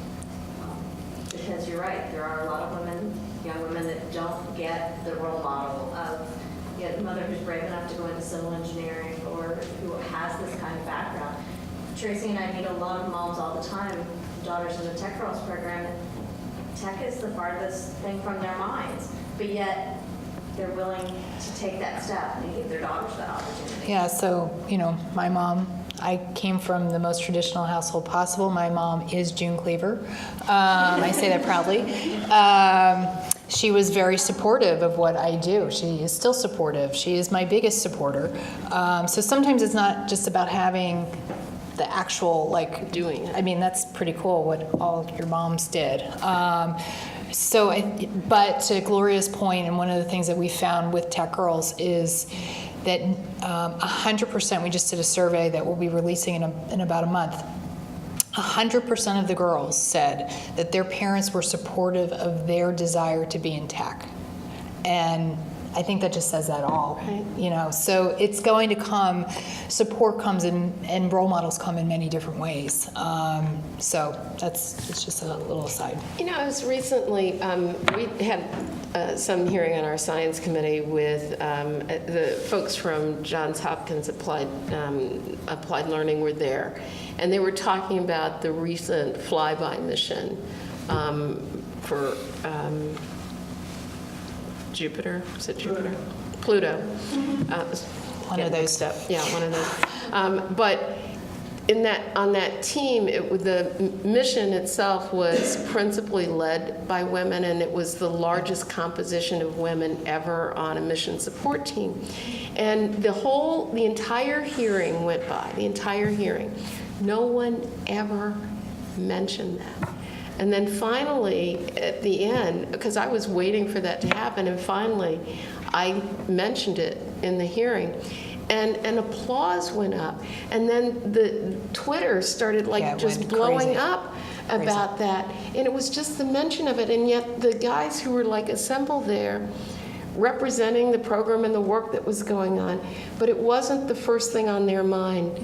Because you're right, there are a lot of women, young women, that don't get the role model of a mother who's brave enough to go into civil engineering or who has this kind of background. Tracey and I meet a lot of moms all the time, daughters in the Tech Girls program, and tech is the farthest thing from their minds, but yet they're willing to take that step and give their daughters that opportunity. Yeah, so, my mom, I came from the most traditional household possible. My mom is June Cleaver. I say that proudly. She was very supportive of what I do. She is still supportive. She is my biggest supporter. So sometimes it's not just about having the actual, Doing it. I mean, that's pretty cool what all your moms did. But to Gloria's point, and one of the things that we found with Tech Girls is that 100%, we just did a survey that we'll be releasing in about a month. 100% of the girls said that their parents were supportive of their desire to be in tech. And I think that just says that all, So it's going to come, support comes in, and role models come in many different ways. So it's just a little aside. I was recently, we had some hearing on our science committee with the folks from Johns Hopkins Applied Learning were there, and they were talking about the recent flyby mission for Jupiter. Is it Jupiter? Pluto. One of those. Yeah, one of those. But on that team, the mission itself was principally led by women, and it was the largest composition of women ever on a mission support team. And the entire hearing went by, the entire hearing. No one ever mentioned that. And then finally, at the end, because I was waiting for that to happen, and finally I mentioned it in the hearing, and applause went up. And then the Twitter started just blowing crazy. up about that. And it was just the mention of it. And yet the guys who were assembled there, representing the program and the work that was going on, but it wasn't the first thing on their mind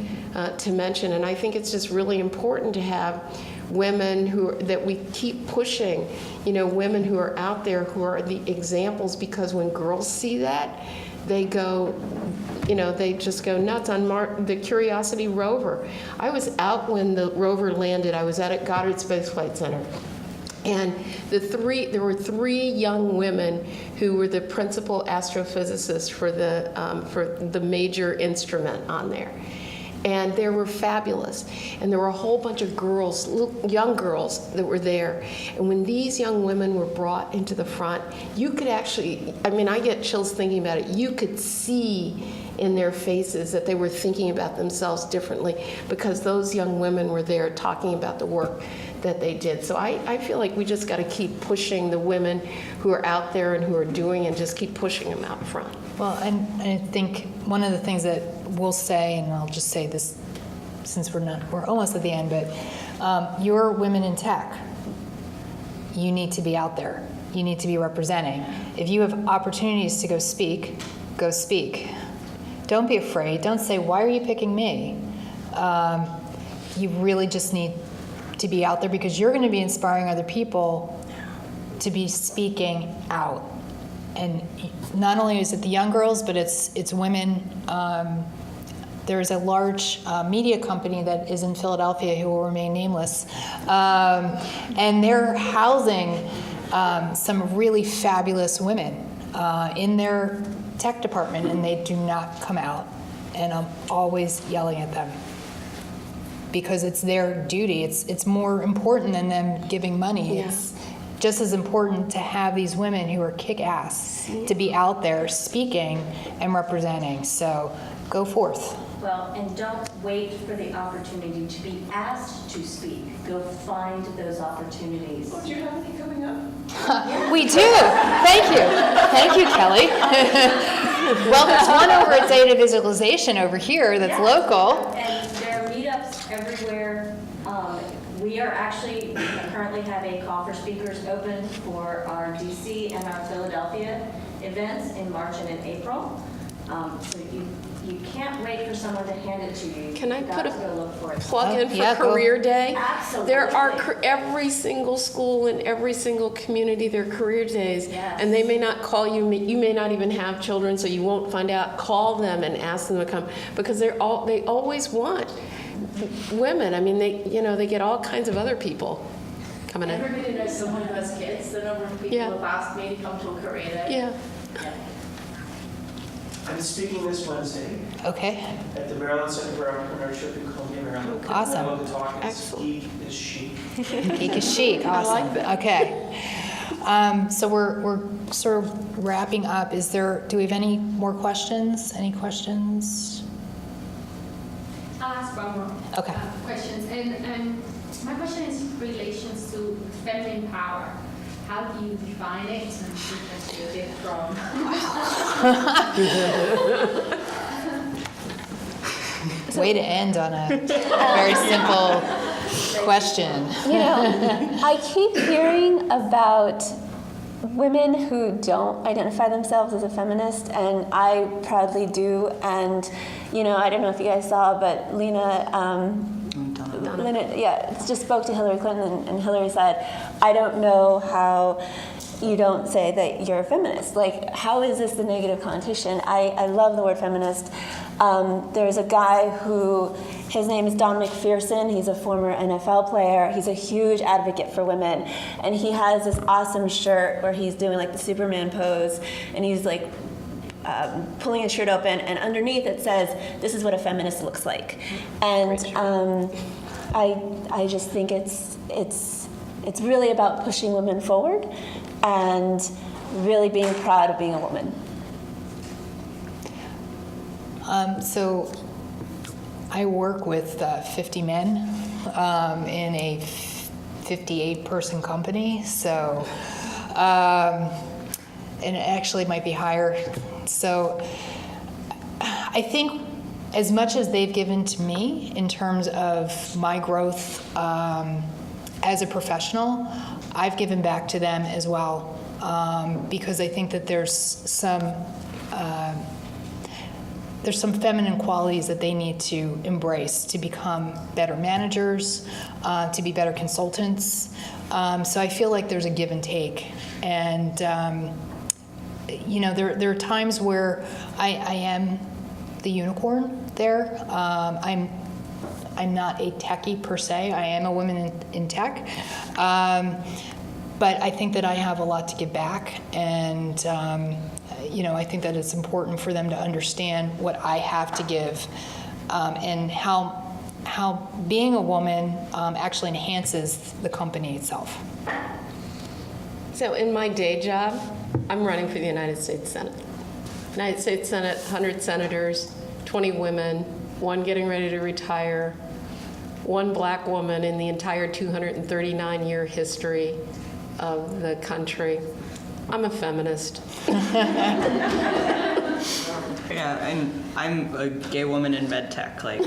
to mention. And I think it's just really important to have women that we keep pushing, women who are out there who are the examples, because when girls see that, they go, they just go nuts. On the Curiosity rover, I was out when the rover landed. I was at Goddard Space Flight Center. And there were three young women who were the principal astrophysicists for the major instrument on there. And they were fabulous. And there were a whole bunch of girls, young girls, that were there. And when these young women were brought into the front, you could actually, I get chills thinking about it. You could see in their faces that they were thinking about themselves differently, because those young women were there talking about the work that they did. So I feel like we just got to keep pushing the women who are out there and who are doing, and just keep pushing them out front. Well, and I think one of the things that we'll say, and I'll just say this since we're almost at the end, but you're women in tech. You need to be out there. You need to be representing. If you have opportunities to go speak, go speak. Don't be afraid. Don't say, why are you picking me? You really just need to be out there, because you're going to be inspiring other people to be speaking out. And not only is it the young girls, but it's women. There's a large media company that is in Philadelphia who will remain nameless, and they're housing some really fabulous women in their tech department, and they do not come out. And I'm always yelling at them, because it's their duty. It's more important than them giving money. Yeah. It's just as important to have these women who are kick-ass to be out there speaking and representing. So go forth. Well, and don't wait for the opportunity to be asked to speak. Go find those opportunities. Oh, do you have any coming up? We do. Thank you. Thank you, Kelly. Well, there's one over at Data Visualization over here that's local. And there are meetups everywhere. We are actually currently have a call for speakers open for our DC and our Philadelphia events in March and in April. So you can't wait for someone to hand it to you. Can I You've put got a to go look for it. plug in for Yeah, go. Career Day? Absolutely. There are every single school in every single community, there are career days. Yes. And they may not call you, you may not even have children, so you won't find out. Call them and ask them to come, because they always want women. I mean, they get all kinds of other people coming in. Everybody knows someone who has kids. The number of people Yeah. have asked me to come to a career day. Yeah. I'm speaking this Wednesday Okay. at the Maryland Center for Entrepreneurship in Columbia, Maryland. Awesome. I love the talk. It's Excellent. Geek is chic. Geek is chic. Awesome. like that. Okay. So we're sort of wrapping up. Do we have any more questions? Any questions? I'll ask one more Okay. questions. And my question is in relations to feminine power. How do you define it? And differentiate it from Way to end on a very simple question. You know, I keep hearing about women who don't identify themselves as a feminist, and I proudly do. And, you know, I don't know if you guys saw, but Lena, just spoke to Hillary Clinton, and Hillary said, I don't know how you don't say that you're a feminist. Like, how is this the negative connotation? I love the word feminist. There's a guy who, his name is Don McPherson. He's a former NFL player. He's a huge advocate for women. And he has this awesome shirt where he's doing like the Superman pose, and he's like pulling his shirt open, and underneath it says, this is what a feminist looks like. And I just think it's really about pushing women forward and really being proud of being a woman. So I work with 50 men in a 58-person company. So, and it actually might be higher. So I think as much as they've given to me in terms of my growth as a professional, I've given back to them as well, because I think that there's some feminine qualities that they need to embrace to become better managers, to be better consultants. So I feel like there's a give and take. And, you know, there are times where I am the unicorn there. I'm not a techie per se. I am a woman in tech. But I think that I have a lot to give back. And, you know, I think that it's important for them to understand what I have to give, and how being a woman actually enhances the company itself. So in my day job, I'm running for the United States Senate. United States Senate, 100 senators, 20 women, one getting ready to retire, one black woman in the entire 239-year history of the country. I'm a feminist. Yeah, and I'm a gay woman in med tech. Like,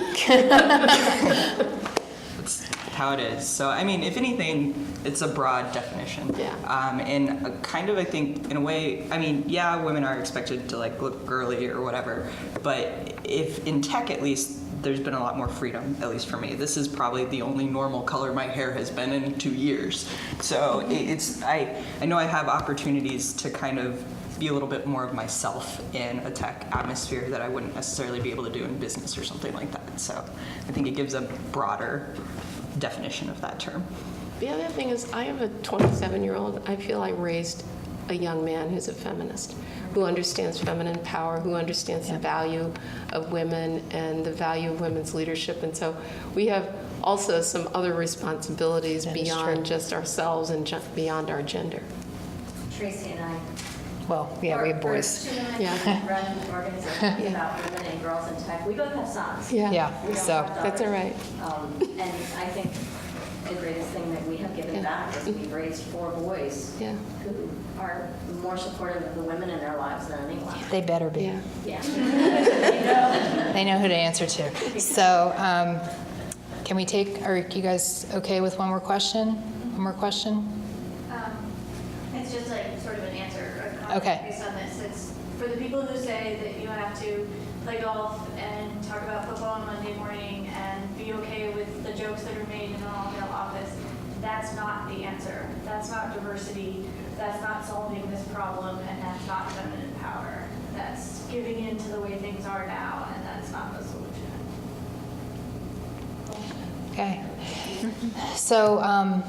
that's how it is. So, I mean, if anything, it's a broad definition. Yeah. And kind of, I think, in a way, I mean, yeah, women are expected to like look girly or whatever, but if in tech at least, there's been a lot more freedom, at least for me. This is probably the only normal color my hair has been in 2 years. So I know I have opportunities to kind of be a little bit more of myself in a tech atmosphere that I wouldn't necessarily be able to do in business or something like that. So I think it gives a broader definition of that term. The other thing is, I have a 27-year-old. I feel I raised a young man who's a feminist, who understands feminine power, who understands the value of women and the value of women's leadership. And so we have also some other responsibilities That is beyond true. just ourselves and beyond our gender. Tracy and I. Well, yeah, we have boys. Two women Yeah. who run organizations about women and girls in tech. We both have sons. Yeah. Yeah, We don't so, have That's all right. daughters. And I think the greatest thing that we have given Yeah. back is we've raised 4 boys Yeah. who are more supportive of the women in their lives than anyone. they better be. Yeah. Yeah. They know who to answer to. So, can we take, are you guys okay with one more question? One more question? It's just like sort of an answer or a comment Okay. based on this. It's for the people who say that you have to play golf and talk about football on Monday morning and be okay with the jokes that are made in an all-male office. That's not the answer. That's not diversity. That's not solving this problem, and that's not feminine power. That's giving in to the way things are now, and that's not the solution. Okay. So,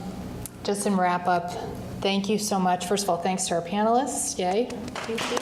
just in wrap up, thank you so much. First of all, thanks to our panelists. Yay. Thank you.